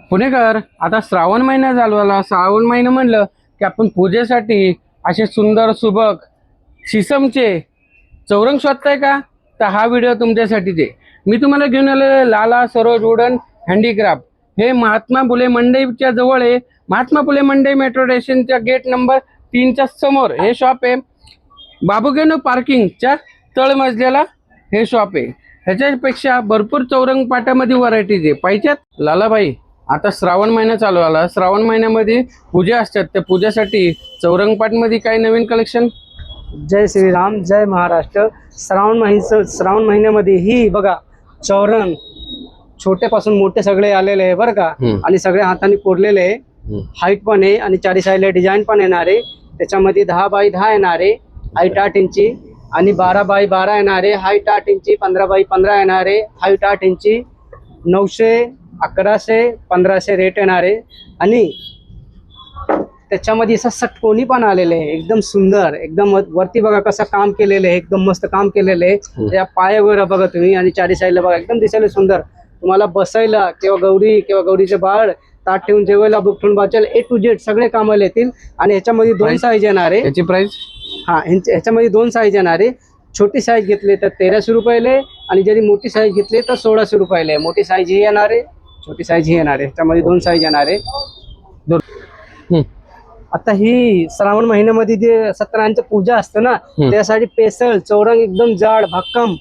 पुणेकर, आता श्रावण महिना चालू आला. श्रावण महिना म्हणलं की आपण पूजेसाठी असे सुंदर सुबक शिसमचे चौरंग शोधताय का? तर हा व्हिडिओ तुमच्यासाठीच आहे. मी तुम्हाला घेऊन आलेले लाला सरोज वुडन हँडीक्राफ्ट हे महात्मा फुले मंडईच्या जवळ आहे. महात्मा फुले मंडई मेट्रो स्टेशनच्या गेट नंबर 3च्या समोर हे शॉप आहे. बाबूगेनो पार्किंगच्या तळमजल्याला हे शॉप आहे. ह्याच्यापेक्षा भरपूर चौरंग पाटामध्ये व्हरायटीज आहे. पाहिजेत लालाबाई? आता श्रावण महिना चालू आला. श्रावण महिन्यामध्ये पूजा असतात. त्या पूजासाठी चौरंगपाटमध्ये काय नवीन कलेक्शन? जय श्रीराम, जय महाराष्ट्र. श्रावण महिन्यामध्ये ही बघा चौरंग छोटेपासून मोठे सगळे आलेले आहे बरं का. आणि सगळे हाताने कोरलेले आहे. हाईट पण आहे आणि चारी साईडला डिझाईन पण येणार आहे. त्याच्यामध्ये 10 बाय 10 येणार आहे, हाईट 8 इंची, आणि 12 बाय 12 येणार आहे, हाईट 8 इंची, 15 बाय 15 येणार आहे, हाईट 8 इंची. 900, 1100, 1500 रेट येणार आहे. आणि त्याच्यामध्ये असं षटकोनी पण आलेले आहे, एकदम सुंदर. एकदम वरती बघा कसं काम केलेलं आहे, एकदम मस्त काम केलेलं आहे. त्या पाय वगैरे बघा तुम्ही, आणि चारी साईडला बघा एकदम दिसायला सुंदर. तुम्हाला बसायला किंवा गौरी किंवा गौरीचे बाळ ताट ठेवून जेवायला बुकठून बाचायला A to Z सगळे कामाला येतील. आणि ह्याच्यामध्ये 2 साईज येणार आहे. याची प्राइस? ह्याच्यामध्ये 2 साईज येणार आहे. छोटी साईज घेतली तर 1300 रुपयाला, आणि जरी मोठी साईज घेतली तर 1600 रुपयाला. मोठी साईज ही येणार आहे, छोटी साईज ही येणार आहे. ह्याच्यामध्ये 2 साईज येणार आहे. आता ही श्रावण महिन्यामध्ये जे सत्यनारायणची पूजा असते ना, त्यासाठी स्पेशल चौरंग एकदम जाड भक्कम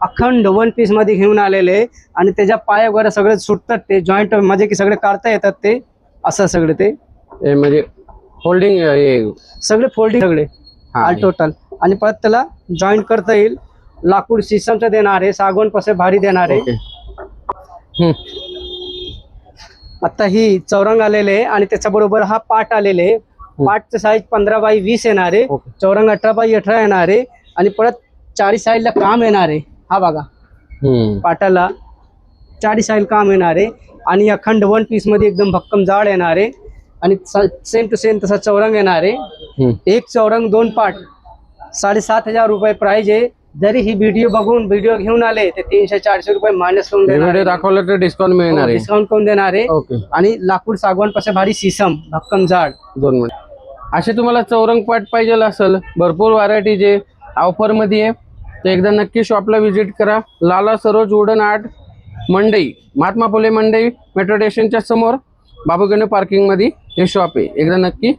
अखंड 1 पीस मध्ये घेऊन आलेले. आणि त्याच्या पाय वगैरे सगळे सुटतात, ते जॉईंट म्हणजे की सगळे काढता येतात. ते असं सगळे ते म्हणजे फोल्डिंग सगळे फोल्डिंग सगळे ऑल टोटल. आणि परत त्याला जॉईंट करता येईल. लाकूड शीशमचं देणार आहे, सागवान पासे भारी देणार आहे. आता ही चौरंग आलेले आहे आणि त्याच्याबरोबर हा पाट आलेले आहे. पाटचं साईज 15 बाय 20 येणार आहे. चौरंग 18 बाय 18 येणार आहे. आणि परत चारी साईडला काम येणार आहे. हा बघा पाटाला चारी साईड काम येणार आहे. आणि अखंड 1 पीस मध्ये एकदम भक्कम जाड येणार आहे. आणि सेम टू सेम तसा चौरंग येणार आहे. एक चौरंग 2 पाट 7500 रुपये प्राइस आहे. जरी ही व्हिडिओ घेऊन आले ते 300-400 रुपये मायनस करून देणार. दाखवलं तर डिस्काउंट मिळणार आहे. डिस्काउंट करून देणार आहे. आणि लाकूड सागवान पासे भारी शीशम भक्कम जाड. 2 मिनिट. असे तुम्हाला चौरंग पाट पाहिजे असेल, भरपूर व्हरायटी जे ऑफर मध्ये आहे, तर एकदा नक्की शॉपला व्हिजिट करा. लाला सरोज वुडन आर्ट मंडई, महात्मा फुले मंडई मेट्रो स्टेशनच्या समोर बाबूगेनो पार्किंग मध्ये हे शॉप आहे. एकदा नक्की